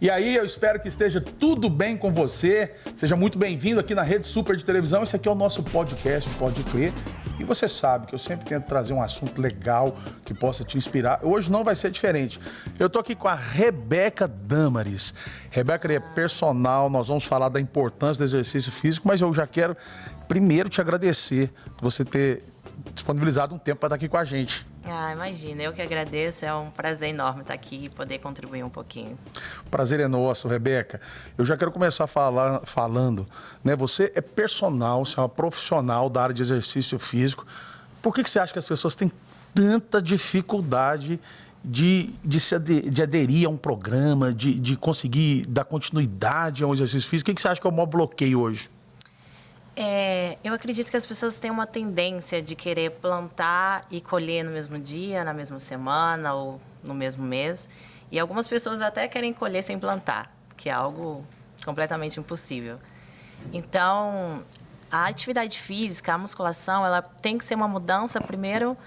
E aí, eu espero que esteja tudo bem com você. Seja muito bem-vindo aqui na Rede Super de Televisão. Esse aqui é o nosso podcast, Pode Crer. E você sabe que eu sempre tento trazer um assunto legal que possa te inspirar. Hoje não vai ser diferente. Eu tô aqui com a Rebeca Damaris. Rebeca é personal, nós vamos falar da importância do exercício físico, mas eu já quero primeiro te agradecer por você ter disponibilizado um tempo para estar aqui com a gente. Ah, imagina, eu que agradeço, é um prazer enorme estar aqui e poder contribuir um pouquinho. O prazer é nosso, Rebeca. Eu já quero começar falando, né? Você é personal, você é uma profissional da área de exercício físico. Por que você acha que as pessoas têm tanta dificuldade de aderir a um programa, de conseguir dar continuidade a um exercício físico? O que você acha que é o maior bloqueio hoje? Eu acredito que as pessoas têm uma tendência de querer plantar e colher no mesmo dia, na mesma semana ou no mesmo mês. E algumas pessoas até querem colher sem plantar, que é algo completamente impossível. Então, a atividade física, a musculação, ela tem que ser uma mudança primeiro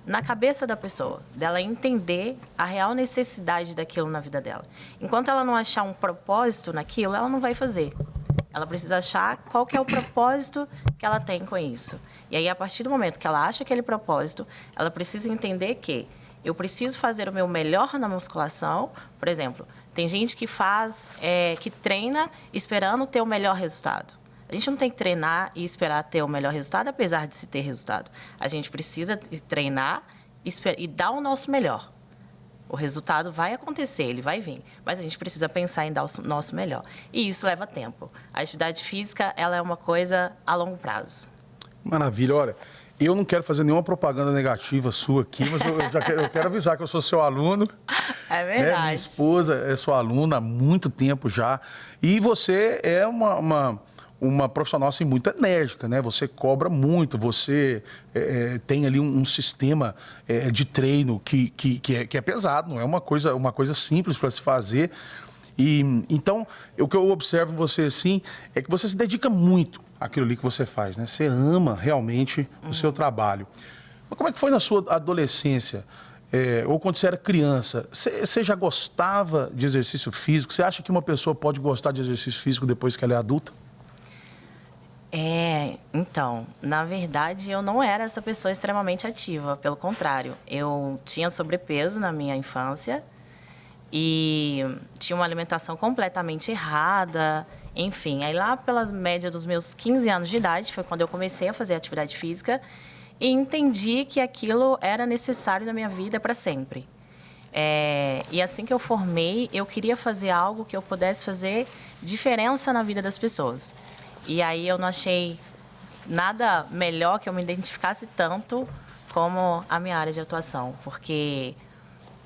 na cabeça da pessoa, dela entender a real necessidade daquilo na vida dela. Enquanto ela não achar um propósito naquilo, ela não vai fazer. Ela precisa achar qual que é o propósito que ela tem com isso. E aí, a partir do momento que ela acha aquele propósito, ela precisa entender que eu preciso fazer o meu melhor na musculação. Por exemplo, tem gente que que treina esperando ter o melhor resultado. A gente não tem que treinar e esperar ter o melhor resultado, apesar de se ter resultado. A gente precisa treinar e dar o nosso melhor. O resultado vai acontecer, ele vai vir, mas a gente precisa pensar em dar o nosso melhor. E isso leva tempo. A atividade física, ela é uma coisa a longo prazo. Maravilha. Olha, eu não quero fazer nenhuma propaganda negativa sua aqui, mas eu quero avisar que eu sou seu aluno. É verdade. Minha esposa é sua aluna há muito tempo já. E você é uma profissional assim, muito enérgica, né? Você cobra muito, você tem ali um sistema de treino que é pesado, não é uma coisa simples para se fazer. E então, o que eu observo em você assim é que você se dedica muito àquilo ali que você faz, né? Você ama realmente o seu trabalho. Mas como é que foi na sua adolescência? Ou quando você era criança, você já gostava de exercício físico? Você acha que uma pessoa pode gostar de exercício físico depois que ela é adulta? Então, na verdade, eu não era essa pessoa extremamente ativa. Pelo contrário, eu tinha sobrepeso na minha infância e tinha uma alimentação completamente errada. Enfim, aí lá pelas médias dos meus 15 anos de idade foi quando eu comecei a fazer atividade física e entendi que aquilo era necessário na minha vida para sempre. E assim que eu formei, eu queria fazer algo que eu pudesse fazer diferença na vida das pessoas. E aí eu não achei nada melhor que eu me identificasse tanto como a minha área de atuação, porque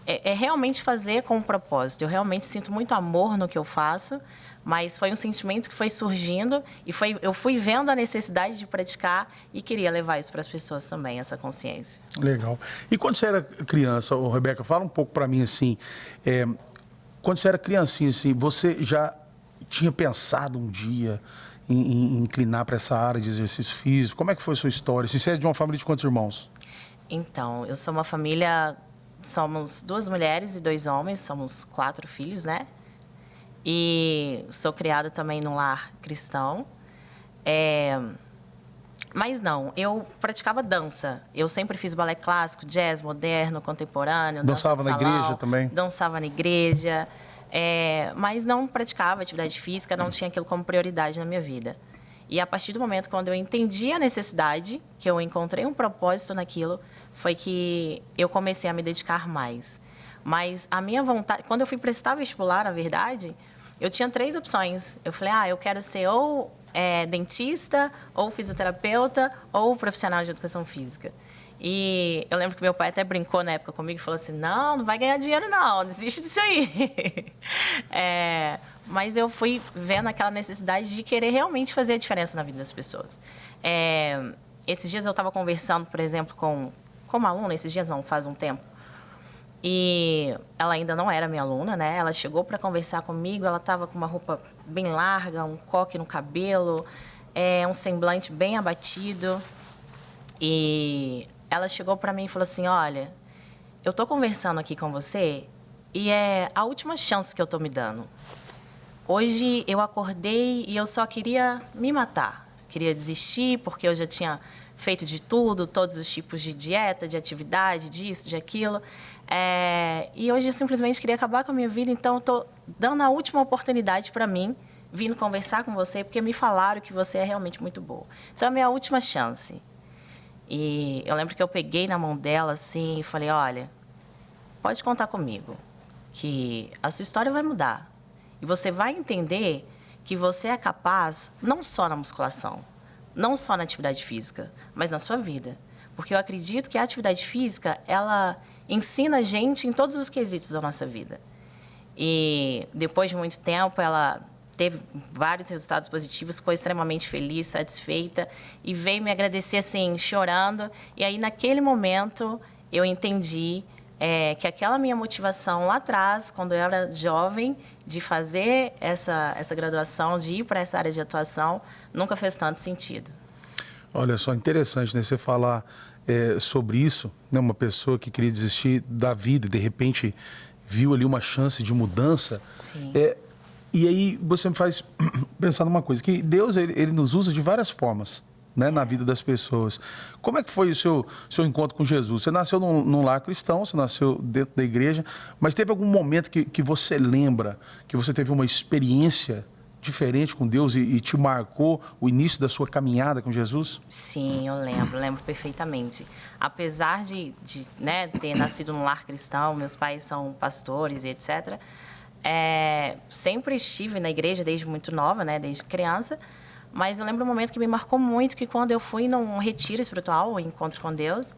é realmente fazer com um propósito. Eu realmente sinto muito amor no que eu faço, mas foi um sentimento que foi surgindo e eu fui vendo a necessidade de praticar e queria levar isso para as pessoas também, essa consciência. Legal. E quando você era criança, Rebeca, fala um pouco para mim assim, quando você era criancinha, assim, você já tinha pensado um dia em inclinar para essa área de exercício físico? Como é que foi a sua história? Você é de uma família de quantos irmãos? Então, eu sou uma família, somos 2 mulheres e 2 homens, somos 4 filhos, né? E sou criada também num lar cristão. Mas não, eu praticava dança. Eu sempre fiz balé clássico, jazz, moderno, contemporâneo. Dançava na igreja também? Dançava na igreja. Mas não praticava atividade física, não tinha aquilo como prioridade na minha vida. E a partir do momento quando eu entendi a necessidade, que eu encontrei um propósito naquilo, foi que eu comecei a me dedicar mais. Mas a minha vontade, quando eu fui prestar vestibular, na verdade, eu tinha 3 opções. Eu falei, eu quero ser ou dentista, ou fisioterapeuta, ou profissional de educação física. E eu lembro que meu pai até brincou na época comigo e falou assim, não vai ganhar dinheiro não, desiste disso aí. Mas eu fui vendo aquela necessidade de querer realmente fazer a diferença na vida das pessoas. Esses dias eu estava conversando, por exemplo, com uma aluna, esses dias não, faz um tempo, e ela ainda não era minha aluna, né? Ela chegou para conversar comigo, ela estava com uma roupa bem larga, um coque no cabelo, um semblante bem abatido. E ela chegou para mim e falou assim, olha, eu estou conversando aqui com você e é a última chance que eu estou me dando. Hoje eu acordei e eu só queria me matar. Queria desistir porque eu já tinha feito de tudo, todos os tipos de dieta, de atividade, disso, de aquilo. E hoje eu simplesmente queria acabar com a minha vida, então eu estou dando a última oportunidade para mim, vindo conversar com você, porque me falaram que você é realmente muito boa. Então é a minha última chance. E eu lembro que eu peguei na mão dela assim e falei, olha, pode contar comigo, que a sua história vai mudar. E você vai entender que você é capaz, não só na musculação, não só na atividade física, mas na sua vida. Porque eu acredito que a atividade física, ela ensina a gente em todos os quesitos da nossa vida. E depois de muito tempo, ela teve vários resultados positivos, ficou extremamente feliz, satisfeita e veio me agradecer assim, chorando. E aí, naquele momento, eu entendi que aquela minha motivação lá atrás, quando eu era jovem, de fazer essa graduação, de ir para essa área de atuação, nunca fez tanto sentido. Olha só, interessante, né? Você falar sobre isso, né? Uma pessoa que queria desistir da vida e, de repente, viu ali uma chance de mudança. Sim. E aí você me faz pensar numa coisa, que Deus ele nos usa de várias formas, né, na vida das pessoas. Como é que foi o seu encontro com Jesus? Você nasceu num lar cristão, você nasceu dentro da igreja, mas teve algum momento que você lembra que você teve uma experiência diferente com Deus e te marcou o início da sua caminhada com Jesus? Sim, eu lembro perfeitamente. Apesar de né, ter nascido num lar cristão, meus pais são pastores e etc., sempre estive na igreja desde muito nova, né, desde criança, mas eu lembro um momento que me marcou muito, que quando eu fui num retiro espiritual, um encontro com Deus,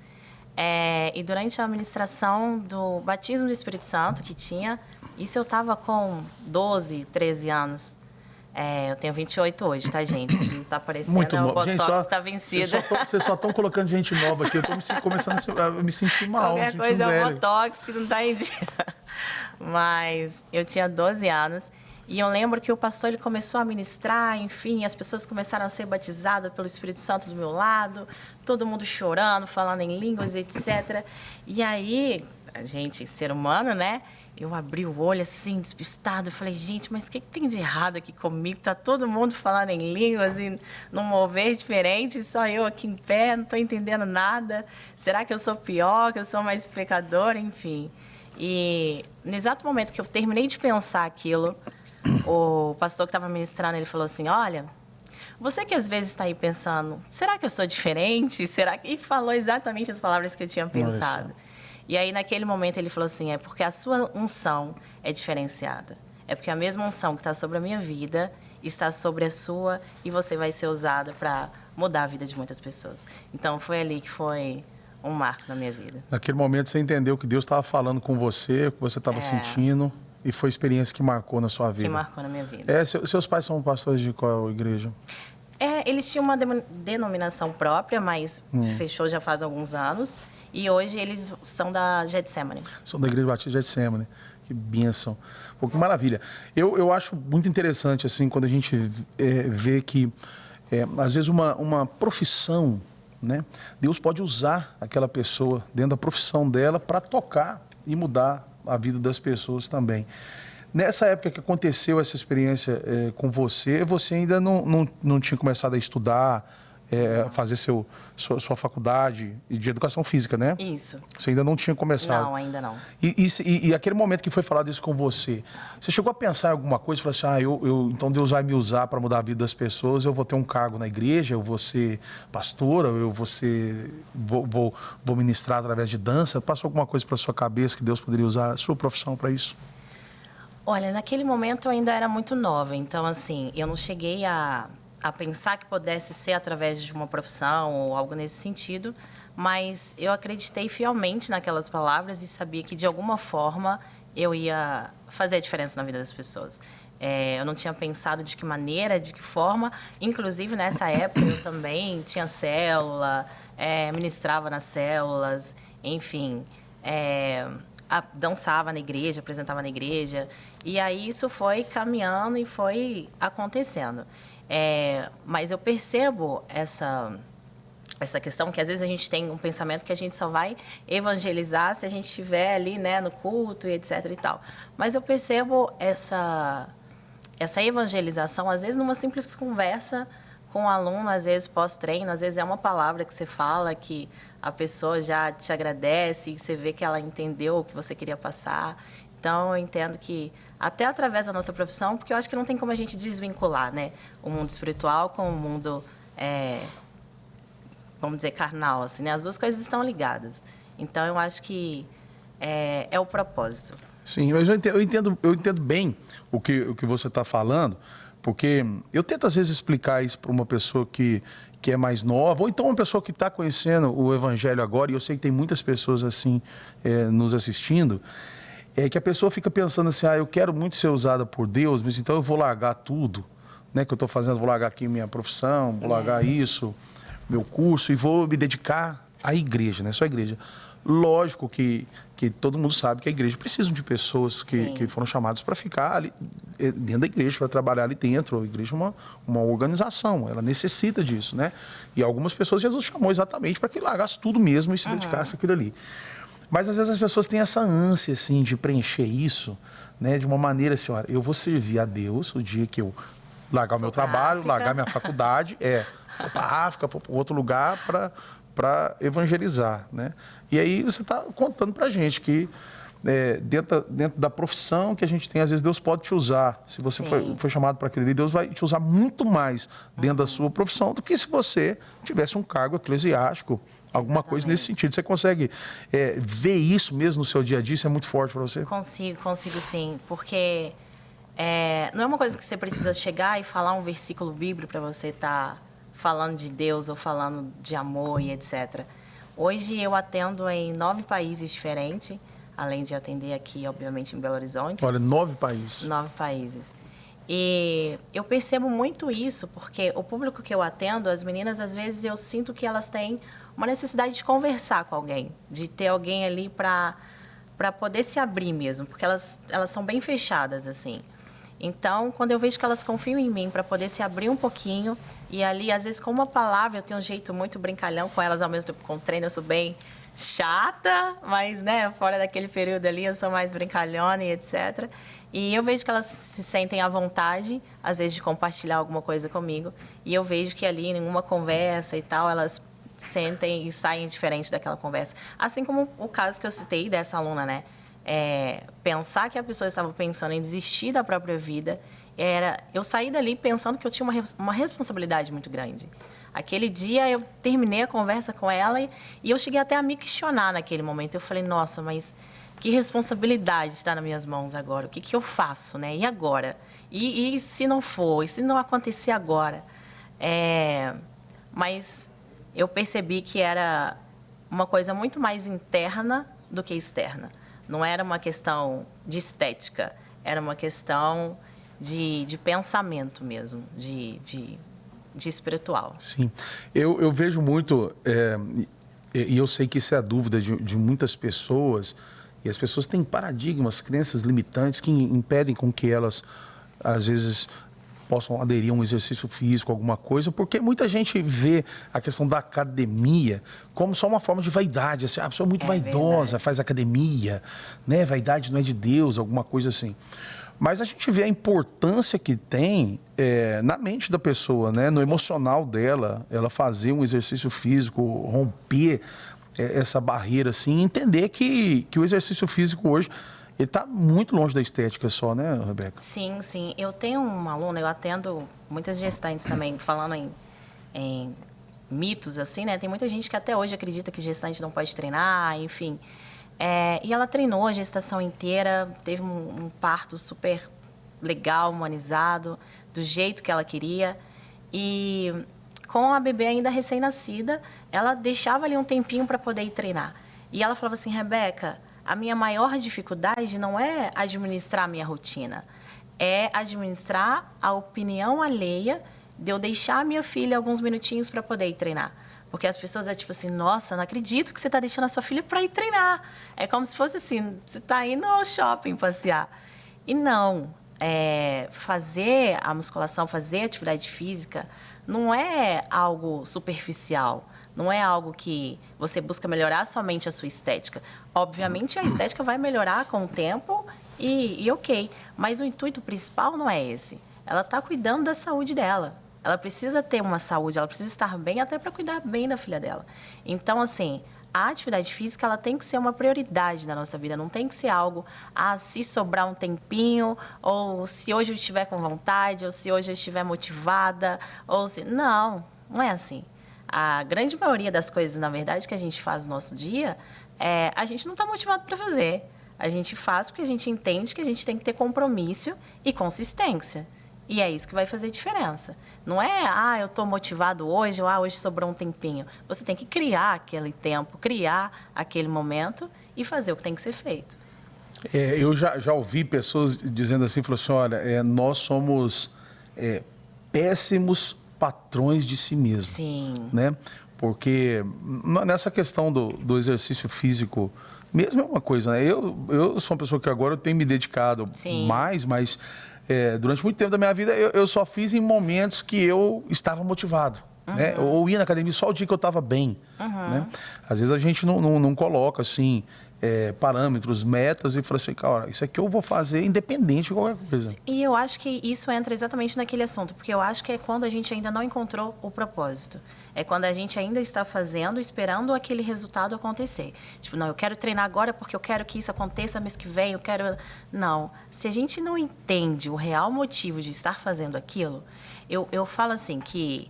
e durante a ministração do batismo do Espírito Santo que tinha, isso eu estava com 12, 13 anos. Eu tenho 28 hoje, tá, gente? Se não tá parecendo, muito o nova. Botox está vencido. Vocês só estão colocando gente nova aqui. Eu estou começando a me sentir mal. Qualquer coisa é o Botox que não tá em dia. Mas eu tinha 12 anos e eu lembro que o pastor ele começou a ministrar, enfim, as pessoas começaram a ser batizadas pelo Espírito Santo do meu lado, todo mundo chorando, falando em línguas, etc. E aí, a gente, ser humano, né? Eu abri o olho assim, despistado, e falei, gente, mas o que tem de errado aqui comigo? Tá todo mundo falando em línguas e num mover diferente, só eu aqui em pé, não estou entendendo nada. Será que eu sou pior, que eu sou mais pecadora? Enfim. E no exato momento que eu terminei de pensar aquilo, o pastor que estava ministrando, ele falou assim, olha, você que às vezes está aí pensando, será que eu sou diferente? Será que... E falou exatamente as palavras que eu tinha pensado. E aí, naquele momento, ele falou assim, é porque a sua unção é diferenciada. É porque a mesma unção que está sobre a minha vida está sobre a sua e você vai ser usada para mudar a vida de muitas pessoas. Então, foi ali que foi um marco na minha vida. Naquele momento, você entendeu que Deus estava falando com você, o que você estava sentindo, e foi a experiência que marcou na sua vida. Que marcou na minha vida. Seus pais são pastores de qual igreja? Eles tinham uma denominação própria, mas fechou já faz alguns anos. E hoje eles são da Getsemane. São da Igreja Batista de Getsemane. Que bênção. Pô, que maravilha. Eu acho muito interessante, assim, quando a gente vê que, às vezes, uma profissão, né? Deus pode usar aquela pessoa dentro da profissão dela para tocar e mudar a vida das pessoas também. Nessa época que aconteceu essa experiência com você, você ainda não tinha começado a estudar, fazer sua faculdade de educação física, né? Isso. Você ainda não tinha começado. Não, ainda não. E aquele momento que foi falado isso com você, você chegou a pensar em alguma coisa? Falou assim, então Deus vai me usar para mudar a vida das pessoas, eu vou ter um cargo na igreja, eu vou ser pastora, eu vou ministrar através de dança. Passou alguma coisa para sua cabeça que Deus poderia usar a sua profissão para isso? Olha, naquele momento eu ainda era muito nova, então, assim, eu não cheguei a pensar que pudesse ser através de uma profissão ou algo nesse sentido, mas eu acreditei fielmente naquelas palavras e sabia que, de alguma forma, eu ia fazer a diferença na vida das pessoas. Eu não tinha pensado de que maneira, de que forma. Inclusive, nessa época, eu também tinha célula, ministrava nas células, enfim, dançava na igreja, apresentava na igreja. E aí isso foi caminhando e foi acontecendo. Mas eu percebo essa questão que às vezes a gente tem um pensamento que a gente só vai evangelizar se a gente estiver ali, né, no culto e etc e tal. Mas eu percebo essa evangelização, às vezes numa simples conversa com o aluno, às vezes pós-treino, às vezes é uma palavra que você fala que a pessoa já te agradece e você vê que ela entendeu o que você queria passar. Então, eu entendo que, até através da nossa profissão, porque eu acho que não tem como a gente desvincular, né, o mundo espiritual com o mundo, vamos dizer, carnal, assim, né? As duas coisas estão ligadas. Então, eu acho que é o propósito. Sim, mas eu entendo bem o que você está falando, porque eu tento, às vezes, explicar isso para uma pessoa que é mais nova, ou então uma pessoa que está conhecendo o Evangelho agora, e eu sei que tem muitas pessoas assim nos assistindo, que a pessoa fica pensando assim, eu quero muito ser usada por Deus, mas então eu vou largar tudo, né, que eu estou fazendo, vou largar aqui minha profissão, vou largar isso, meu curso, e vou me dedicar à igreja, né, só à igreja. Lógico que todo mundo sabe que a igreja precisa de pessoas que foram chamadas para ficar ali dentro da igreja, para trabalhar ali dentro. A igreja é uma organização, ela necessita disso, né? E algumas pessoas Jesus chamou exatamente para que largasse tudo mesmo e se dedicasse àquilo ali. Mas às vezes as pessoas têm essa ânsia assim, de preencher isso, né, de uma maneira assim, olha, eu vou servir a Deus o dia que eu largar o meu trabalho, largar minha faculdade, for para a África, for para outro lugar para evangelizar, né? E aí você está contando para a gente que dentro da profissão que a gente tem, às vezes Deus pode te usar. Se você foi chamado para aquilo ali, Deus vai te usar muito mais dentro da sua profissão do que se você tivesse um cargo eclesiástico, alguma coisa nesse sentido. Você consegue ver isso mesmo no seu dia a dia? Isso é muito forte para você? Consigo sim, porque não é uma coisa que você precisa chegar e falar um versículo bíblico para você estar falando de Deus ou falando de amor e etc. Hoje eu atendo em 9 países diferentes, além de atender aqui, obviamente, em Belo Horizonte. Olha, 9 países. 9 países. E eu percebo muito isso, porque o público que eu atendo, as meninas, às vezes, eu sinto que elas têm uma necessidade de conversar com alguém, de ter alguém ali para poder se abrir mesmo, porque elas são bem fechadas, assim. Então, quando eu vejo que elas confiam em mim para poder se abrir um pouquinho, e ali, às vezes, com uma palavra, eu tenho um jeito muito brincalhão com elas, ao mesmo tempo com o treino, eu sou bem chata, mas, né, fora daquele período ali, eu sou mais brincalhona e etc. E eu vejo que elas se sentem à vontade, às vezes, de compartilhar alguma coisa comigo, e eu vejo que ali, em uma conversa e tal, elas sentem e saem diferente daquela conversa. Assim como o caso que eu citei dessa aluna, né? Pensar que a pessoa estava pensando em desistir da própria vida, eu saí dali pensando que eu tinha uma responsabilidade muito grande. Aquele dia eu terminei a conversa com ela e eu cheguei até a me questionar naquele momento. Eu falei, nossa, mas que responsabilidade está nas minhas mãos agora? O que eu faço, né? E agora? E se não for? E se não acontecer agora? Mas eu percebi que era uma coisa muito mais interna do que externa. Não era uma questão de estética, era uma questão de pensamento mesmo, de espiritual. Sim. Eu vejo muito, e eu sei que isso é a dúvida de muitas pessoas, e as pessoas têm paradigmas, crenças limitantes que impedem com que elas, às vezes, possam aderir a um exercício físico, alguma coisa, porque muita gente vê a questão da academia como só uma forma de vaidade, assim, a pessoa é muito vaidosa, verdade. Faz academia, né? Vaidade não é de Deus, alguma coisa assim. Mas a gente vê a importância que tem na mente da pessoa, né? No emocional dela, ela fazer um exercício físico, romper essa barreira, assim, entender que o exercício físico hoje ele está muito longe da estética só, né, Rebeca? Sim, sim. Eu tenho uma aluna, eu atendo muitas gestantes também, falando em mitos, assim, né? Tem muita gente que até hoje acredita que gestante não pode treinar, enfim. E ela treinou a gestação inteira, teve um parto super legal, humanizado, do jeito que ela queria. E com a bebê ainda recém-nascida, ela deixava ali um tempinho para poder ir treinar. E ela falava assim, Rebeca, a minha maior dificuldade não é administrar a minha rotina, é administrar a opinião alheia de eu deixar a minha filha alguns minutinhos para poder ir treinar. Porque as pessoas tipo assim, nossa, não acredito que você está deixando a sua filha para ir treinar. É como se fosse assim, você está indo ao shopping passear. E não, fazer a musculação, fazer a atividade física, não é algo superficial. Não é algo que você busca melhorar somente a sua estética. Obviamente, a estética vai melhorar com o tempo e ok. Mas o intuito principal não é esse. ela está cuidando da saúde dela. Ela precisa ter uma saúde, ela precisa estar bem até para cuidar bem da filha dela. Então, assim, a atividade física, ela tem que ser uma prioridade na nossa vida. Não tem que ser algo, se sobrar um tempinho, ou se hoje eu estiver com vontade, ou se hoje eu estiver motivada, ou se... Não, não é assim. A grande maioria das coisas, na verdade, que a gente faz no nosso dia, a gente não está motivado para fazer. A gente faz porque a gente entende que a gente tem que ter compromisso e consistência. E é isso que vai fazer diferença. Não é, eu estou motivado hoje, ou hoje sobrou um tempinho. Você tem que criar aquele tempo, criar aquele momento e fazer o que tem que ser feito. Eu já ouvi pessoas dizendo assim, falou assim, olha, nós somos péssimos patrões de si mesmo. Sim. Né? Porque nessa questão do exercício físico, mesmo é uma coisa, né? Eu sou uma pessoa que agora eu tenho me dedicado mais, mas durante muito tempo da minha vida eu só fiz em momentos que eu estava motivado. Né? Ou ia na academia só o dia que eu estava bem. Né? Às vezes a gente não coloca assim... parâmetros, metas e fala assim, cara, isso aqui eu vou fazer independente de qualquer coisa. E eu acho que isso entra exatamente naquele assunto, porque eu acho que é quando a gente ainda não encontrou o propósito. É quando a gente ainda está fazendo, esperando aquele resultado acontecer. Tipo, não, eu quero treinar agora porque eu quero que isso aconteça mês que vem, eu quero... Não. Se a gente não entende o real motivo de estar fazendo aquilo, eu falo assim que...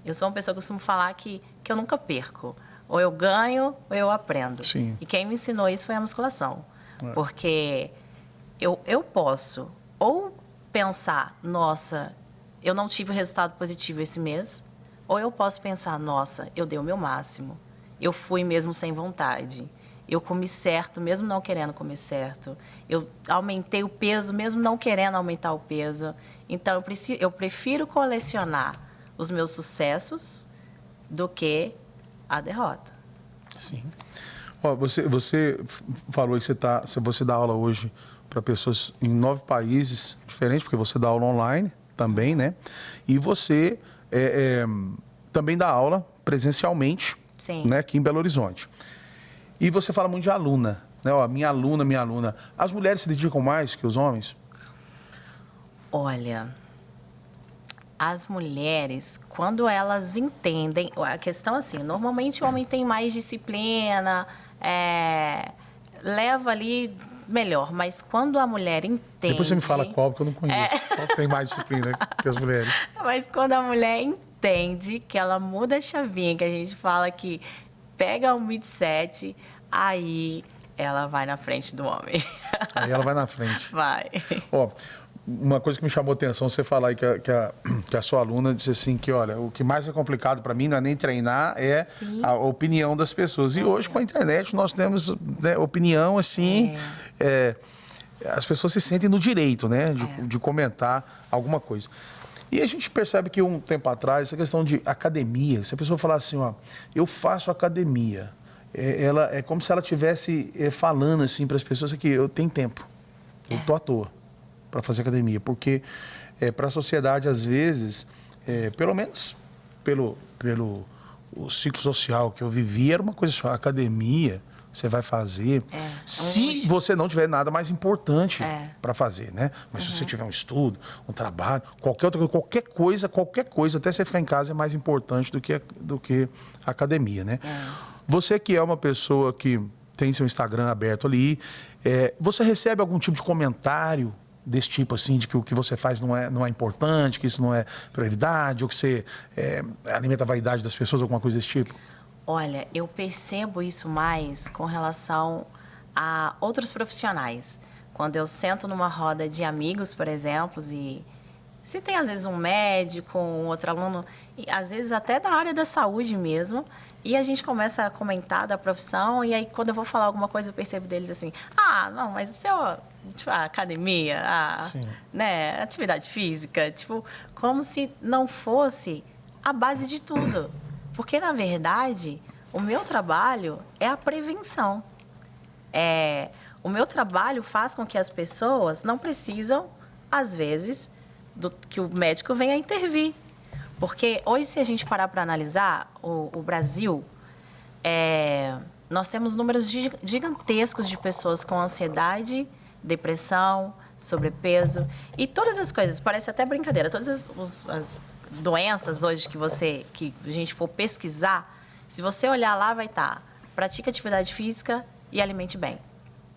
Eu sou uma pessoa que costumo falar que eu nunca perco. Ou eu ganho, ou eu aprendo. Sim. E quem me ensinou isso foi a musculação. Porque eu posso ou pensar, nossa, eu não tive o resultado positivo esse mês, ou eu posso pensar, nossa, eu dei o meu máximo. Eu fui mesmo sem vontade. Eu comi certo, mesmo não querendo comer certo. Eu aumentei o peso, mesmo não querendo aumentar o peso. Então, eu prefiro colecionar os meus sucessos do que a derrota. Sim. Ó, você falou que você dá aula hoje para pessoas em 9 países diferentes, porque você dá aula online também, né? E você também dá aula presencialmente, né, aqui em Belo Horizonte. E você fala muito de aluna, né? Ó, minha aluna. As mulheres se dedicam mais que os homens? Olha... As mulheres, quando elas entendem... A questão assim, normalmente o homem tem mais disciplina, leva ali melhor. Mas quando a mulher entende... Depois você me fala qual, porque eu não conheço. Qual tem mais disciplina que as mulheres? Mas quando a mulher entende que ela muda a chavinha, que a gente fala que pega o mindset, aí ela vai na frente do homem. Aí ela vai na frente. Vai. Ó... Uma coisa que me chamou a atenção, você falar aí que a sua aluna disse assim que, olha, o que mais é complicado para mim não é nem treinar, a opinião das pessoas. E hoje, com a internet, nós temos, né, opinião, assim, as pessoas se sentem no direito, né, de comentar alguma coisa. E a gente percebe que um tempo atrás, essa questão de academia, se a pessoa falar assim, ó, eu faço academia, ela é como se ela estivesse falando assim para as pessoas que eu tenho tempo, eu tô à toa para fazer academia, porque para a sociedade, às vezes, pelo menos pelo o ciclo social que eu vivi, era uma coisa só, academia, você vai fazer, se você não tiver nada mais importante para fazer, né? Mas se você tiver um estudo, um trabalho, qualquer outra coisa, qualquer coisa, até você ficar em casa é mais importante do que a academia, né? Você que é uma pessoa que tem seu Instagram aberto ali, você recebe algum tipo de comentário desse tipo, assim, de que o que você faz não é importante, que isso não é prioridade, ou que você alimenta a vaidade das pessoas, alguma coisa desse tipo? Olha, eu percebo isso mais com relação a outros profissionais. Quando eu sento numa roda de amigos, por exemplo, e se tem às vezes um médico, um outro aluno, e às vezes até da área da saúde mesmo, e a gente começa a comentar da profissão, e aí quando eu vou falar alguma coisa eu percebo deles assim, não, mas isso tipo, a academia, né, atividade física, tipo, como se não fosse a base de tudo. Porque, na verdade, o meu trabalho é a prevenção. O meu trabalho faz com que as pessoas não precisam, às vezes, que o médico venha intervir. Porque hoje, se a gente parar para analisar, o Brasil, nós temos números gigantescos de pessoas com ansiedade, depressão, sobrepeso e todas as coisas. Parece até brincadeira. Todas as doenças hoje que a gente for pesquisar, se você olhar lá, vai estar pratique atividade física e alimente bem.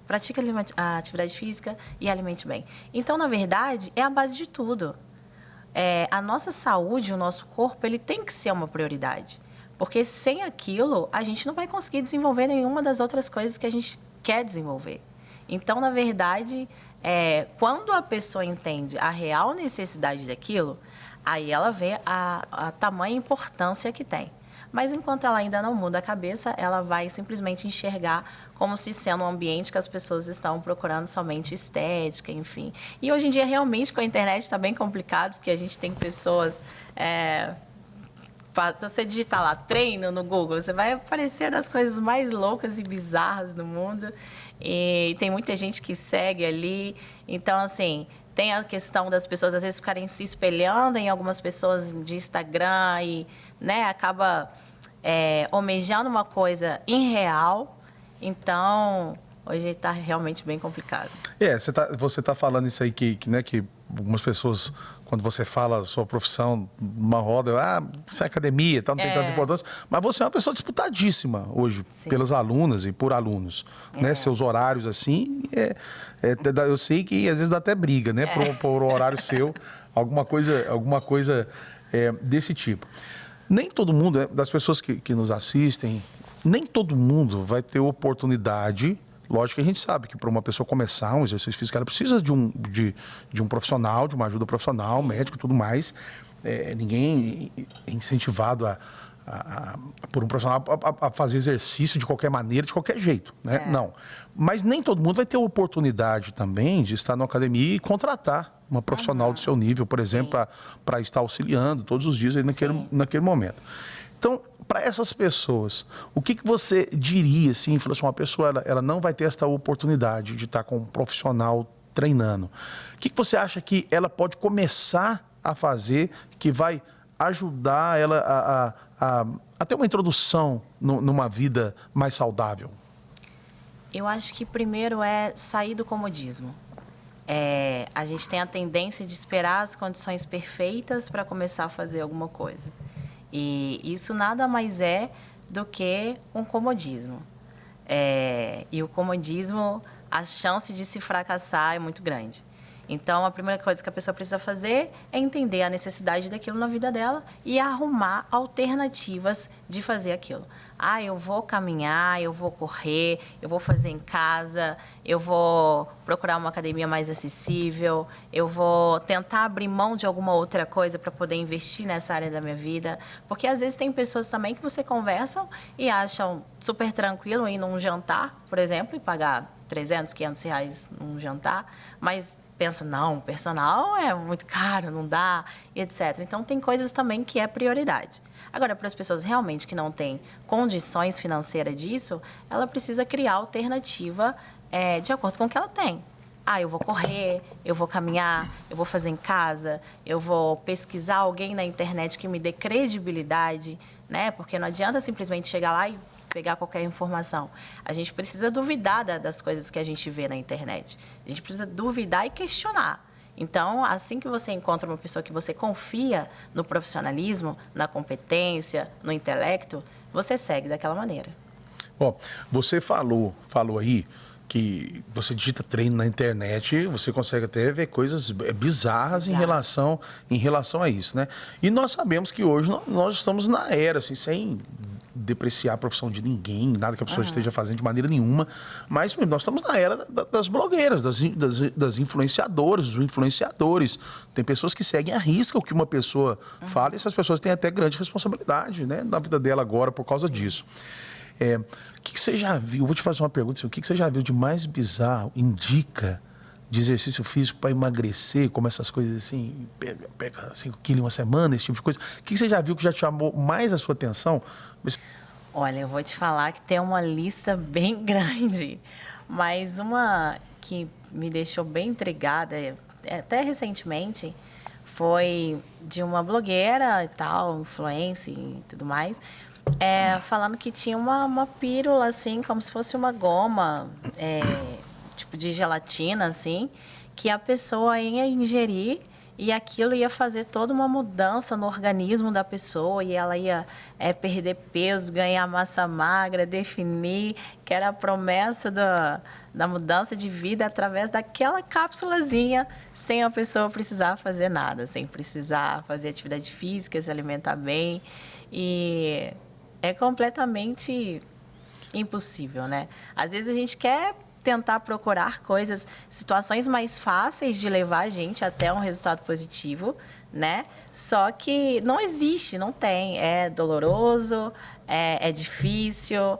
Pratique a atividade física e alimente bem. Então, na verdade, é a base de tudo. A nossa saúde, o nosso corpo, ele tem que ser uma prioridade. Porque sem aquilo, a gente não vai conseguir desenvolver nenhuma das outras coisas que a gente quer desenvolver. Então, na verdade, quando a pessoa entende a real necessidade daquilo, aí ela vê a tamanha importância que tem. Mas enquanto ela ainda não muda a cabeça, ela vai simplesmente enxergar como se sendo um ambiente que as pessoas estão procurando somente estética, enfim. E hoje em dia, realmente, com a internet está bem complicado, porque a gente tem pessoas... se você digitar lá, treino no Google, você vai aparecer das coisas mais loucas e bizarras do mundo. E tem muita gente que segue ali. Então, assim... Tem a questão das pessoas, às vezes, ficarem se espelhando em algumas pessoas de Instagram e, né, acaba almejando uma coisa irreal. Então, hoje está realmente bem complicado. Você tá falando isso aí que algumas pessoas, quando você fala a sua profissão, numa roda, isso é academia, não tem tanta importância. Mas você é uma pessoa disputadíssima hoje, sim, pelas alunas e por alunos. Né? Seus horários, assim, eu sei que às vezes dá até briga, né? Por horário seu, alguma coisa desse tipo. Nem todo mundo, das pessoas que nos assistem, nem todo mundo vai ter oportunidade. Lógico que a gente sabe que para uma pessoa começar um exercício físico, ela precisa de um profissional, de uma ajuda profissional, sim, médico e tudo mais. Ninguém é incentivado por um profissional a fazer exercício de qualquer maneira, de qualquer jeito, né? Não. Mas nem todo mundo vai ter oportunidade também de estar na academia e contratar uma profissional do seu nível, por exemplo, para estar auxiliando todos os dias aí naquele momento. Então, para essas pessoas, o que você diria, assim, uma pessoa ela não vai ter esta oportunidade de estar com um profissional treinando. O que você acha que ela pode começar a fazer que vai ajudar ela a ter uma introdução numa vida mais saudável? Eu acho que primeiro é sair do comodismo. A gente tem a tendência de esperar as condições perfeitas para começar a fazer alguma coisa. E isso nada mais é do que um comodismo. E o comodismo, a chance de se fracassar é muito grande. Então, a primeira coisa que a pessoa precisa fazer é entender a necessidade daquilo na vida dela e arrumar alternativas de fazer aquilo. Eu vou caminhar, eu vou correr, eu vou fazer em casa, eu vou procurar uma academia mais acessível, eu vou tentar abrir mão de alguma outra coisa para poder investir nessa área da minha vida. Porque, às vezes, tem pessoas também que você conversam e acham super tranquilo ir num jantar, por exemplo, e pagar 300, 500 reais num jantar, mas pensa, não, personal é muito caro, não dá, etc. Então, tem coisas também que é prioridade. Agora, para as pessoas realmente que não têm condições financeiras disso, ela precisa criar alternativa de acordo com o que ela tem. Eu vou correr, eu vou caminhar, eu vou fazer em casa, eu vou pesquisar alguém na internet que me dê credibilidade, né? Porque não adianta simplesmente chegar lá e pegar qualquer informação. A gente precisa duvidar das coisas que a gente vê na internet. A gente precisa duvidar e questionar. Então, assim que você encontra uma pessoa que você confia no profissionalismo, na competência, no intelecto, você segue daquela maneira. Você falou aí que você digita treino na internet, você consegue até ver coisas bizarras em relação a isso, né? E nós sabemos que hoje nós estamos na era, assim, sem depreciar a profissão de ninguém, nada que a pessoa esteja fazendo de maneira nenhuma, mas nós estamos na era das blogueiras, das influenciadoras, dos influenciadores. Tem pessoas que seguem à risca o que uma pessoa fala e essas pessoas têm até grande responsabilidade, né, na vida dela agora por causa disso. O que você já viu? Vou te fazer uma pergunta. O que você já viu de mais bizarro, indica, de exercício físico para emagrecer, como essas coisas assim, pega 5 quilos em uma semana, esse tipo de coisa? O que você já viu que já te chamou mais a sua atenção? Olha, eu vou te falar que tem uma lista bem grande, mas uma que me deixou bem intrigada, até recentemente, foi de uma blogueira e tal, influencer e tudo mais, falando que tinha uma pílula, assim, como se fosse uma goma, tipo de gelatina, assim, que a pessoa ia ingerir e aquilo ia fazer toda uma mudança no organismo da pessoa e ela ia perder peso, ganhar massa magra, definir, que era a promessa da mudança de vida através daquela cápsulazinha, sem a pessoa precisar fazer nada, sem precisar fazer atividade física, se alimentar bem. E é completamente impossível, né? Às vezes a gente quer tentar procurar coisas, situações mais fáceis de levar a gente até um resultado positivo, né? Só que não existe, não tem. É doloroso, é difícil,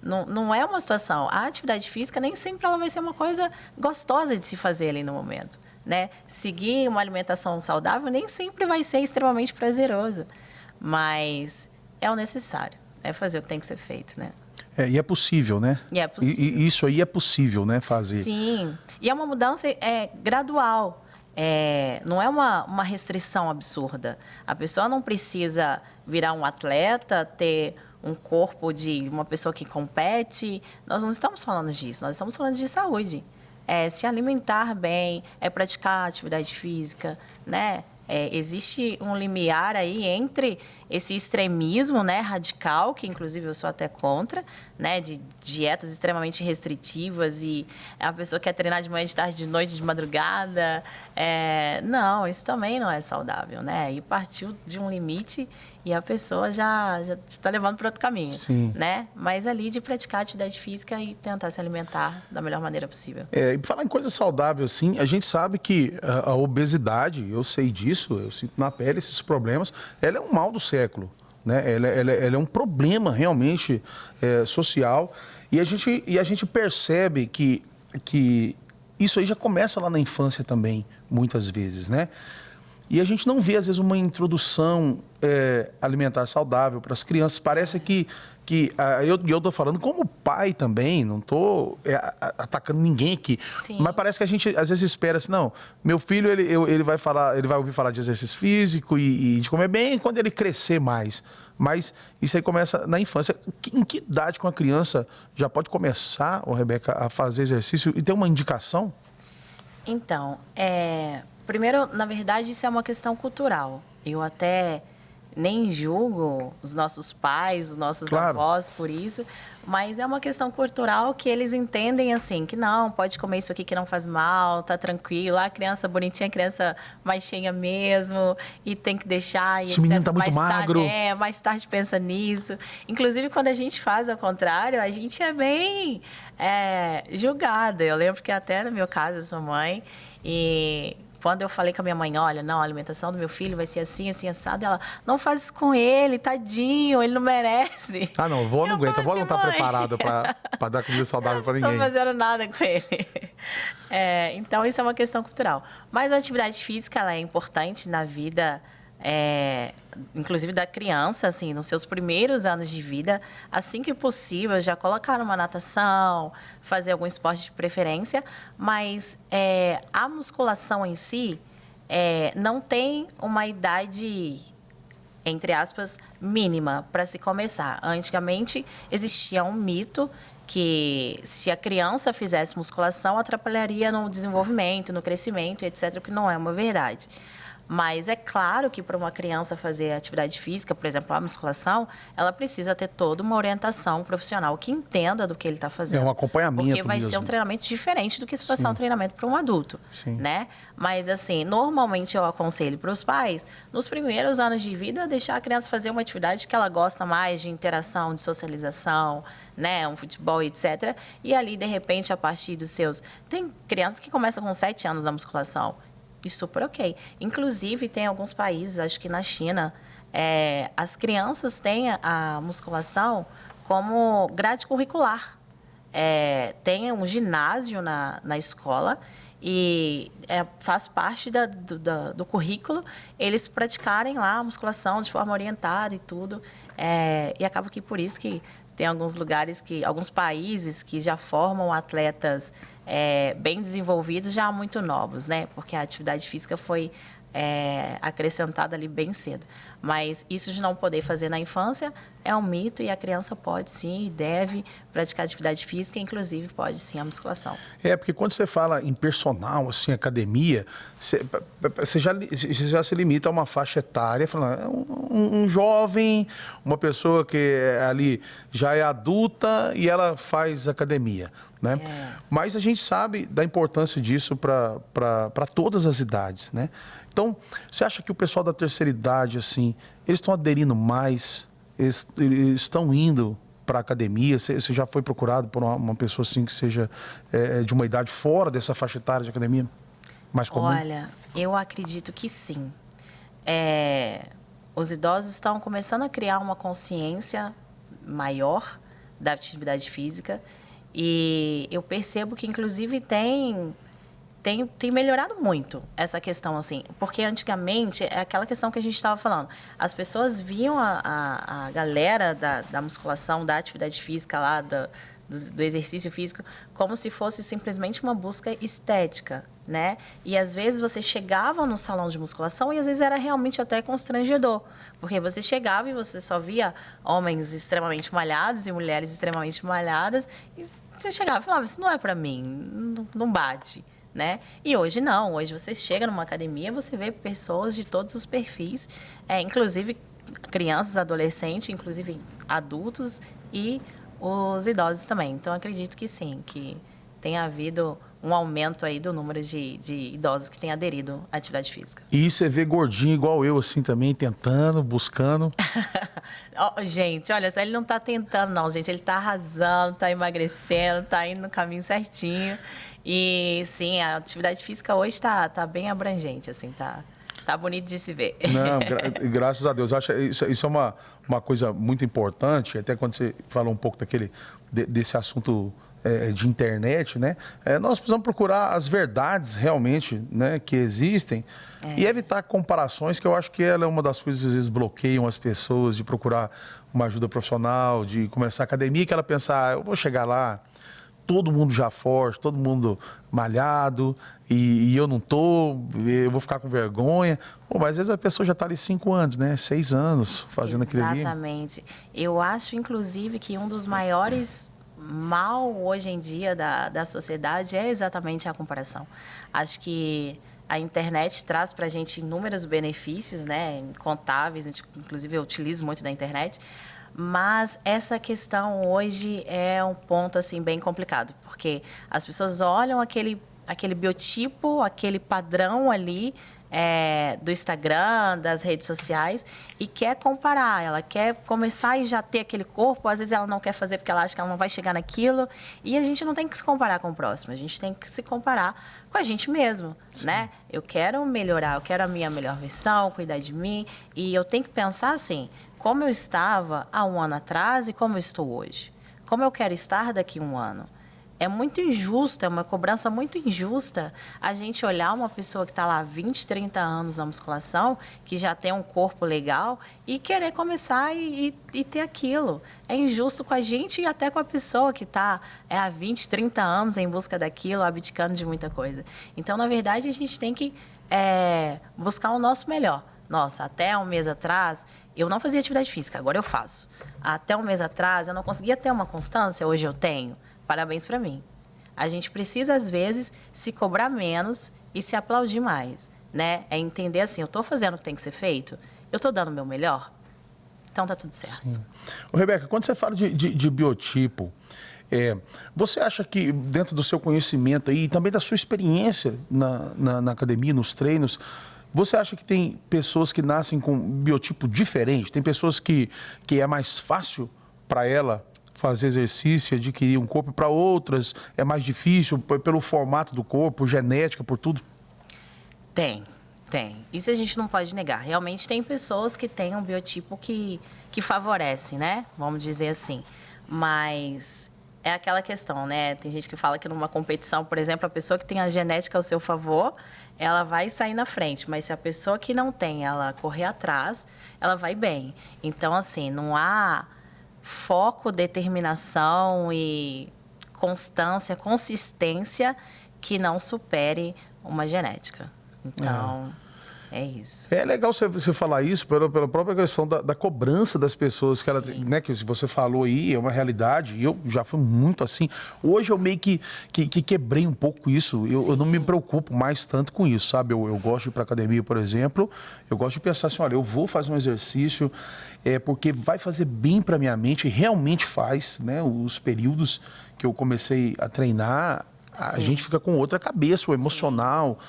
não é uma situação. A atividade física nem sempre ela vai ser uma coisa gostosa de se fazer ali no momento, né? Seguir uma alimentação saudável nem sempre vai ser extremamente prazeroso, mas é o necessário, é fazer o que tem que ser feito, né? E é possível, né? E é possível. E isso aí é possível, né, fazer. Sim. E é uma mudança gradual. Não é uma restrição absurda. A pessoa não precisa virar um atleta, ter um corpo de uma pessoa que compete. Nós não estamos falando disso. Nós estamos falando de saúde. Se alimentar bem, praticar atividade física, né? Existe um limiar aí entre esse extremismo, né, radical, que inclusive eu sou até contra, né, de dietas extremamente restritivas e a pessoa quer treinar de manhã, de tarde, de noite, de madrugada. Não, isso também não é saudável, né? E partiu de um limite e a pessoa já está levando para outro caminho. Sim. Né? Mas ali de praticar atividade física e tentar se alimentar da melhor maneira possível. E falar em coisa saudável, assim, a gente sabe que a obesidade, eu sei disso, eu sinto na pele esses problemas, ela é um mal do século, né? Ela é um problema realmente social e a gente percebe que isso aí já começa lá na infância também, muitas vezes, né? E a gente não vê, às vezes, uma introdução alimentar saudável para as crianças. Parece que eu estou falando como pai também, não estou atacando ninguém aqui. Sim. Mas parece que a gente, às vezes, espera assim, não, meu filho, ele vai ouvir falar de exercício físico e de comer bem quando ele crescer mais. Mas isso aí começa na infância. Em que idade com a criança já pode começar, Rebeca, a fazer exercício e ter uma indicação? Então, primeiro, na verdade, isso é uma questão cultural. Eu até nem julgo os nossos pais, os nossos avós por isso, mas é uma questão cultural que eles entendem assim, que não, pode comer isso aqui que não faz mal, tá tranquilo, a criança bonitinha, a criança mais cheia mesmo, e tem que deixar... Esse menino tá muito magro. Mais tarde pensa nisso. Inclusive, quando a gente faz ao contrário, a gente é bem julgada. Eu lembro que até no meu caso, eu sou mãe, e... Quando eu falei com a minha mãe, olha, não, a alimentação do meu filho vai ser assim, assim, assado, ela, não faz isso com ele, tadinho, ele não merece. Ah, não, vó não aguenta, vó não está preparada para dar comida saudável para ninguém. Não estou fazendo nada com ele. Então, isso é uma questão cultural. Mas a atividade física, ela é importante na vida, inclusive da criança, assim, nos seus primeiros anos de vida, assim que possível, já colocar numa natação, fazer algum esporte de preferência, mas a musculação em si não tem uma idade, entre aspas, mínima para se começar. Antigamente, existia um mito que se a criança fizesse musculação, atrapalharia no desenvolvimento, no crescimento, etc., o que não é uma verdade. Mas é claro que para uma criança fazer atividade física, por exemplo, a musculação, ela precisa ter toda uma orientação profissional que entenda do que ele está fazendo. É um acompanhamento mesmo. Porque vai ser um treinamento diferente do que se passar um treinamento para um adulto, Sim. né? Mas, assim, normalmente eu aconselho para os pais, nos primeiros anos de vida, deixar a criança fazer uma atividade que ela gosta mais, de interação, de socialização, né? Um futebol, etc. E ali, de repente, a partir dos seus... Tem crianças que começam com 7 anos na musculação. E super ok. Inclusive, tem alguns países, acho que na China, as crianças têm a musculação como grade curricular. Tem um ginásio na escola e faz parte do currículo eles praticarem lá a musculação de forma orientada e tudo. E acaba que por isso que tem alguns lugares, alguns países que já formam atletas bem desenvolvidos, já muito novos, né? Porque a atividade física foi acrescentada ali bem cedo. Mas isso de não poder fazer na infância é um mito e a criança pode sim e deve praticar atividade física, inclusive pode sim a musculação. Porque quando você fala em personal, assim, academia, você já se limita a uma faixa etária, falando, um jovem, uma pessoa que ali já é adulta e ela faz academia, né? Mas a gente sabe da importância disso para todas as idades, né? Então, você acha que o pessoal da terceira idade, assim, eles estão aderindo mais, eles estão indo para a academia? Você já foi procurado por uma pessoa assim que seja de uma idade fora dessa faixa etária de academia? Mais comum? Olha, eu acredito que sim. Os idosos estão começando a criar uma consciência maior da atividade física e eu percebo que, inclusive, tem melhorado muito essa questão, assim, porque antigamente é aquela questão que a gente estava falando. As pessoas viam a galera da musculação, da atividade física lá, do exercício físico, como se fosse simplesmente uma busca estética, né? E às vezes você chegava no salão de musculação e às vezes era realmente até constrangedor, porque você chegava e você só via homens extremamente malhados e mulheres extremamente malhadas, e você chegava e falava, isso não é para mim, não bate. Né? E hoje não, hoje você chega numa academia, você vê pessoas de todos os perfis, inclusive crianças, adolescentes, inclusive adultos e os idosos também. Então, acredito que sim, que tenha havido um aumento aí do número de idosos que têm aderido à atividade física. E você vê gordinho igual eu, assim, também, tentando, buscando. Gente, olha só, ele não está tentando não, gente, ele está arrasando, está emagrecendo, está indo no caminho certinho. E sim, a atividade física hoje está bem abrangente, assim, tá bonito de se ver. Não, graças a Deus. Eu acho isso é uma coisa muito importante, até quando você falou um pouco desse assunto de internet, né? Nós precisamos procurar as verdades realmente, né, que existem e evitar comparações, que eu acho que ela é uma das coisas que às vezes bloqueiam as pessoas de procurar uma ajuda profissional, de começar a academia, que ela pensa, eu vou chegar lá, todo mundo já forte, todo mundo malhado, e eu não eu vou ficar com vergonha. Mas às vezes a pessoa já está ali 5 anos, né? 6 anos fazendo aquilo ali. Exatamente. Eu acho, inclusive, que um dos maiores mal hoje em dia da sociedade é exatamente a comparação. Acho que a internet traz para a gente inúmeros benefícios, né? Incontáveis, inclusive eu utilizo muito da internet. Mas essa questão hoje é um ponto assim bem complicado, porque as pessoas olham aquele biotipo, aquele padrão ali do Instagram, das redes sociais e quer comparar. Ela quer começar e já ter aquele corpo, às vezes ela não quer fazer porque ela acha que ela não vai chegar naquilo. E a gente não tem que se comparar com o próximo, a gente tem que se comparar com a gente mesmo, né? Eu quero melhorar, eu quero a minha melhor versão, cuidar de mim e eu tenho que pensar assim, como eu estava há um ano atrás e como eu estou hoje. Como eu quero estar daqui a um ano. É muito injusto, é uma cobrança muito injusta a gente olhar uma pessoa que está lá há 20, 30 anos na musculação, que já tem um corpo legal, e querer começar e ter aquilo. É injusto com a gente e até com a pessoa que está há 20, 30 anos em busca daquilo, abdicando de muita coisa. Então, na verdade, a gente tem que buscar o nosso melhor. Nossa, até um mês atrás, eu não fazia atividade física, agora eu faço. Até um mês atrás, eu não conseguia ter uma constância, hoje eu tenho. Parabéns para mim. A gente precisa, às vezes, se cobrar menos e se aplaudir mais, né? É entender assim, eu estou fazendo o que tem que ser feito? Eu estou dando o meu melhor? Então, tá tudo certo. Sim. Ô, Rebeca, quando você fala de biotipo, você acha que, dentro do seu conhecimento aí, e também da sua experiência na academia, nos treinos, você acha que tem pessoas que nascem com biotipo diferente? Tem pessoas que é mais fácil para ela fazer exercício, adquirir um corpo, para outras é mais difícil pelo formato do corpo, genética, por tudo? Tem. Isso a gente não pode negar. Realmente tem pessoas que têm um biotipo que favorece, né? Vamos dizer assim. Mas é aquela questão, né? Tem gente que fala que numa competição, por exemplo, a pessoa que tem a genética ao seu favor, ela vai sair na frente. Mas se a pessoa que não tem, ela correr atrás, ela vai bem. Então, assim, não há foco, determinação e constância, consistência que não supere uma genética. Então... É isso. É legal você falar isso pela própria questão da cobrança das pessoas, que, né, que você falou aí, é uma realidade, e eu já fui muito assim. Hoje eu meio que quebrei um pouco isso, eu não me preocupo mais tanto com isso, sabe? Eu gosto de ir para academia, por exemplo, eu gosto de pensar assim, olha, eu vou fazer um exercício porque vai fazer bem para minha mente, e realmente faz, né? Os períodos que eu comecei a treinar, a gente fica com outra cabeça, o emocional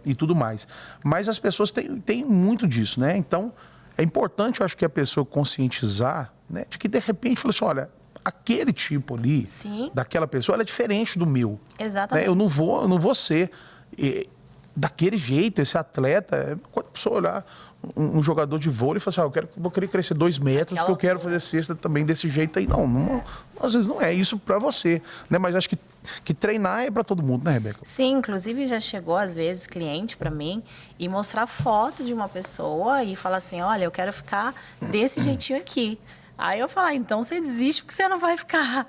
e tudo mais. Mas as pessoas têm muito disso, né? Então, é importante, eu acho que a pessoa conscientizar, né? De que, de repente, fala assim, olha, aquele tipo ali, daquela pessoa, ela é diferente do meu. Exatamente. Né? Eu não vou ser daquele jeito, esse atleta. Quando a pessoa olhar um jogador de vôlei e falar assim, vou querer crescer 2 metros, porque eu quero fazer cesta também desse jeito aí. Não, às vezes não é isso para você, né? Mas acho que treinar é para todo mundo, né, Rebeca? Sim, inclusive já chegou às vezes cliente para mim e mostrar foto de uma pessoa e falar assim, olha, eu quero ficar desse jeitinho aqui. Aí eu falo, então você desiste porque você não vai ficar.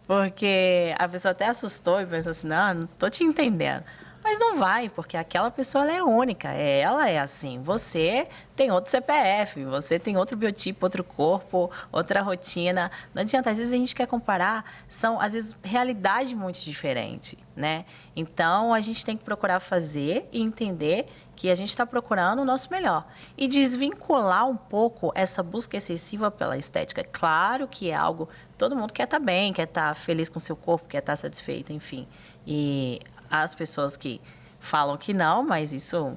Porque a pessoa até assustou e pensou assim, não tô te entendendo. Mas não vai, porque aquela pessoa ela é única, ela é assim. Você tem outro CPF, você tem outro biotipo, outro corpo, outra rotina. Não adianta, às vezes a gente quer comparar, são às vezes realidades muito diferentes, né? Então a gente tem que procurar fazer e entender que a gente está procurando o nosso melhor. E desvincular um pouco essa busca excessiva pela estética. Claro que é algo, todo mundo quer estar bem, quer estar feliz com o seu corpo, quer estar satisfeito, enfim. E as pessoas que falam que não, mas isso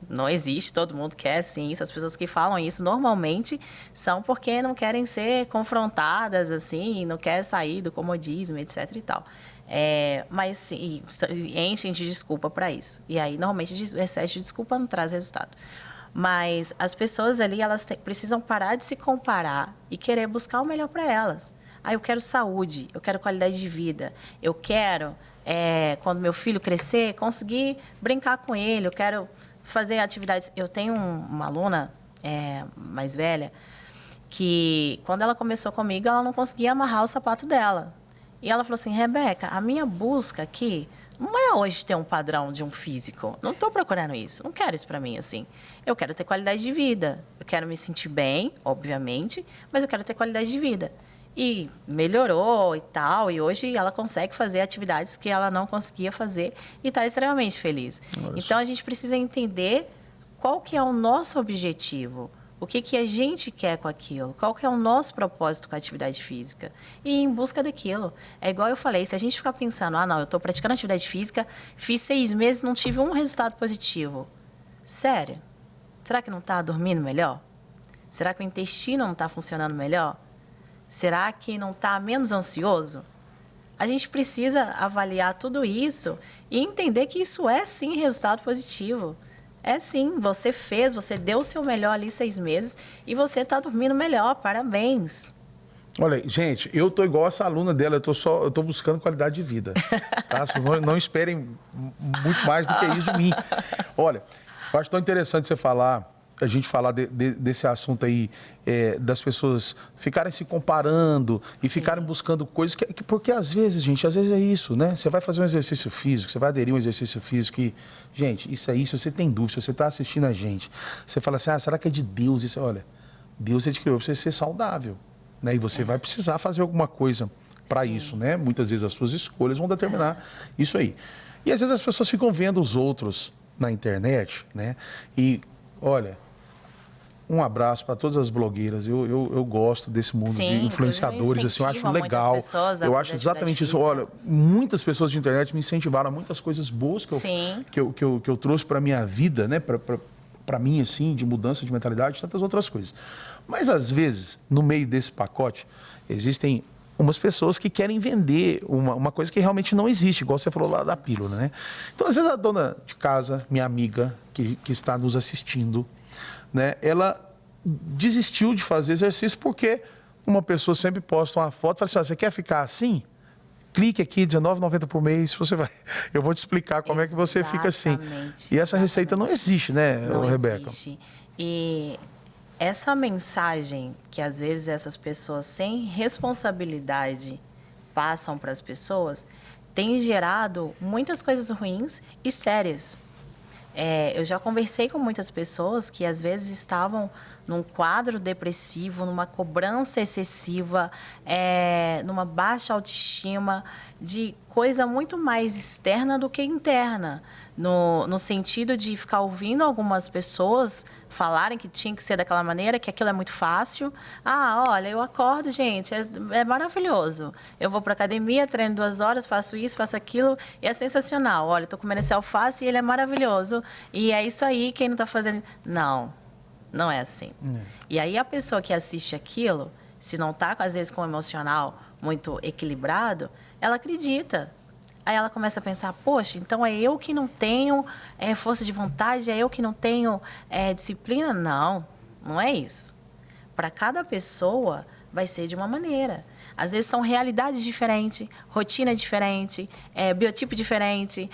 não existe, todo mundo quer sim isso. As pessoas que falam isso normalmente são porque não querem ser confrontadas, assim, não querem sair do comodismo, etc e tal. Mas sim, enchem de desculpa para isso. E aí, normalmente, excesso de desculpa não traz resultado. Mas as pessoas ali, elas precisam parar de se comparar e querer buscar o melhor para elas. Eu quero saúde, eu quero qualidade de vida, eu quero... quando meu filho crescer, conseguir brincar com ele, eu quero fazer atividades. Eu tenho uma aluna mais velha que, quando ela começou comigo, ela não conseguia amarrar o sapato dela. E ela falou assim, Rebeca, a minha busca aqui não é hoje ter um padrão de um físico. Não estou procurando isso, não quero isso para mim, assim. Eu quero ter qualidade de vida, eu quero me sentir bem, obviamente, mas eu quero ter qualidade de vida. E melhorou e tal, e hoje ela consegue fazer atividades que ela não conseguia fazer e está extremamente feliz. Então, a gente precisa entender qual que é o nosso objetivo, o que a gente quer com aquilo, qual que é o nosso propósito com a atividade física e ir em busca daquilo. É igual eu falei, se a gente ficar pensando, não, eu estou praticando atividade física, fiz 6 meses, não tive um resultado positivo. Sério? Será que não está dormindo melhor? Será que o intestino não está funcionando melhor? Será que não está menos ansioso? A gente precisa avaliar tudo isso e entender que isso é, sim, resultado positivo. É, sim, você fez, você deu o seu melhor ali 6 meses e você está dormindo melhor. Parabéns. Olha, gente, eu tô igual essa aluna dela, eu tô buscando qualidade de vida. Tá? Vocês não esperem muito mais do que isso de mim. Olha, eu acho tão interessante você falar... a gente falar desse assunto aí, das pessoas ficarem se comparando e ficarem buscando coisas, porque às vezes, gente, às vezes é isso, né? Você vai fazer um exercício físico, você vai aderir a um exercício físico e, gente, isso aí, se você tem dúvida, se você está assistindo a gente, você fala assim, será que é de Deus? Isso, olha, Deus te criou para você ser saudável, né? E você vai precisar fazer alguma coisa para isso, né? Muitas vezes as suas escolhas vão determinar isso aí. E às vezes as pessoas ficam vendo os outros na internet, né? E, olha... um abraço para todas as blogueiras. Eu gosto desse mundo de influenciadores, assim, eu acho legal. Eu acho exatamente isso. Olha, muitas pessoas de internet me incentivaram a muitas coisas boas que eu trouxe para a minha vida, né? Para mim, assim, de mudança de mentalidade, tantas outras coisas. Mas, às vezes, no meio desse pacote, existem umas pessoas que querem vender uma coisa que realmente não existe, igual você falou lá da pílula, né? Então, às vezes, a dona de casa, minha amiga, que está nos assistindo, né, ela desistiu de fazer exercício porque uma pessoa sempre posta uma foto e fala assim, você quer ficar assim? Clique aqui, R$19,90 por mês, eu vou te explicar como é que você fica assim. E essa receita não existe, né, Rebeca? Não existe. E essa mensagem que às vezes essas pessoas sem responsabilidade passam para as pessoas tem gerado muitas coisas ruins e sérias. Eu já conversei com muitas pessoas que às vezes estavam num quadro depressivo, numa cobrança excessiva, numa baixa autoestima, de coisa muito mais externa do que interna. No sentido de ficar ouvindo algumas pessoas falarem que tinha que ser daquela maneira, que aquilo é muito fácil. Ah, olha, eu acordo, gente, é maravilhoso. Eu vou para academia, treino 2 horas, faço isso, faço aquilo, e é sensacional. Olha, estou comendo esse alface e ele é maravilhoso. E é isso aí, quem não está fazendo... Não é assim. E aí a pessoa que assiste aquilo, se não está, às vezes, com o emocional muito equilibrado, ela acredita. Aí ela começa a pensar, poxa, então é eu que não tenho força de vontade, é eu que não tenho disciplina? Não é isso. Para cada pessoa vai ser de uma maneira. Às vezes são realidades diferentes, rotina diferente, biotipo diferente,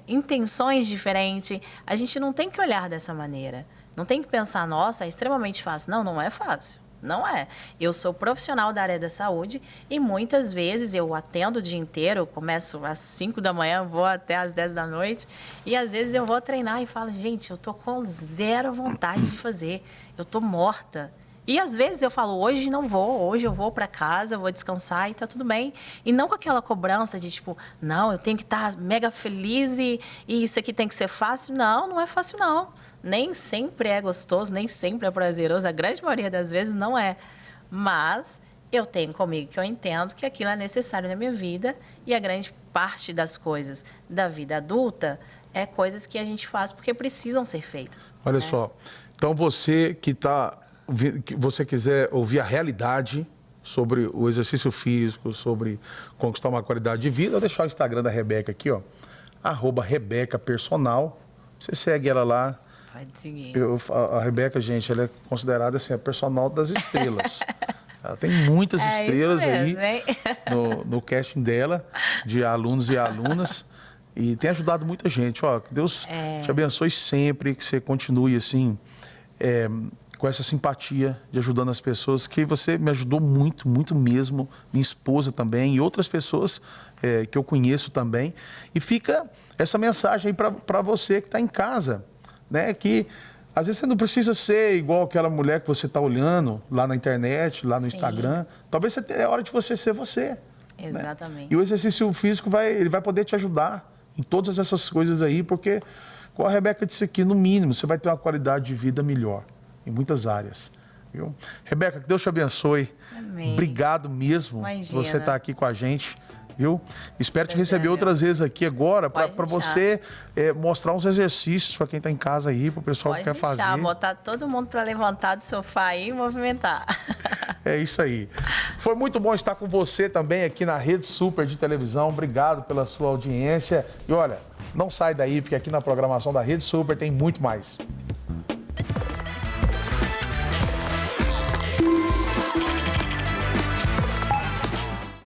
intenções diferentes. A gente não tem que olhar dessa maneira. Não tem que pensar, nossa, é extremamente fácil. Não é fácil. Não é. Eu sou profissional da área da saúde e muitas vezes eu atendo o dia inteiro, eu começo às 5 da manhã, vou até às 10 da noite e às vezes eu vou treinar e falo, gente, eu tô com zero vontade de fazer, eu tô morta. E às vezes eu falo, hoje não vou, hoje eu vou para casa, vou descansar e tá tudo bem. E não com aquela cobrança de tipo, não, eu tenho que estar mega feliz e isso aqui tem que ser fácil. Não é fácil não. Nem sempre é gostoso, nem sempre é prazeroso. A grande maioria das vezes não é. Mas eu tenho comigo que eu entendo que aquilo é necessário na minha vida e a grande parte das coisas da vida adulta é coisas que a gente faz porque precisam ser feitas. Olha só, então você que você quiser ouvir a realidade sobre o exercício físico, sobre conquistar uma qualidade de vida, eu vou deixar o Instagram da Rebeca aqui, ó, @RebecaPersonal. Você segue ela lá. Pode seguir. A Rebeca, gente, ela é considerada assim, a personal das estrelas. Ela tem muitas estrelas mesmo, aí no casting dela, de alunos e alunas. E tem ajudado muita gente. Ó, que Deus te abençoe sempre, que você continue assim, com essa simpatia de ajudando as pessoas, que você me ajudou muito, muito mesmo, minha esposa também e outras pessoas que eu conheço também. E fica essa mensagem aí para você que está em casa, né? Que às vezes você não precisa ser igual aquela mulher que você está olhando lá na internet, lá no Instagram. Talvez é hora de você ser você. Exatamente. Né? E o exercício físico ele vai poder te ajudar em todas essas coisas aí, porque, como a Rebeca disse aqui, no mínimo, você vai ter uma qualidade de vida melhor em muitas áreas. Viu? Rebeca, que Deus te abençoe. Amém. Obrigado mesmo por você estar aqui com a gente. Viu? Espero te receber outras vezes aqui agora para você mostrar uns exercícios para quem está em casa aí, para o pessoal que quer fazer. Botar todo mundo para levantar do sofá aí e movimentar. É isso aí. Foi muito bom estar com você também aqui na Rede Super de televisão. Obrigado pela sua audiência. E olha, não sai daí, porque aqui na programação da Rede Super tem muito mais.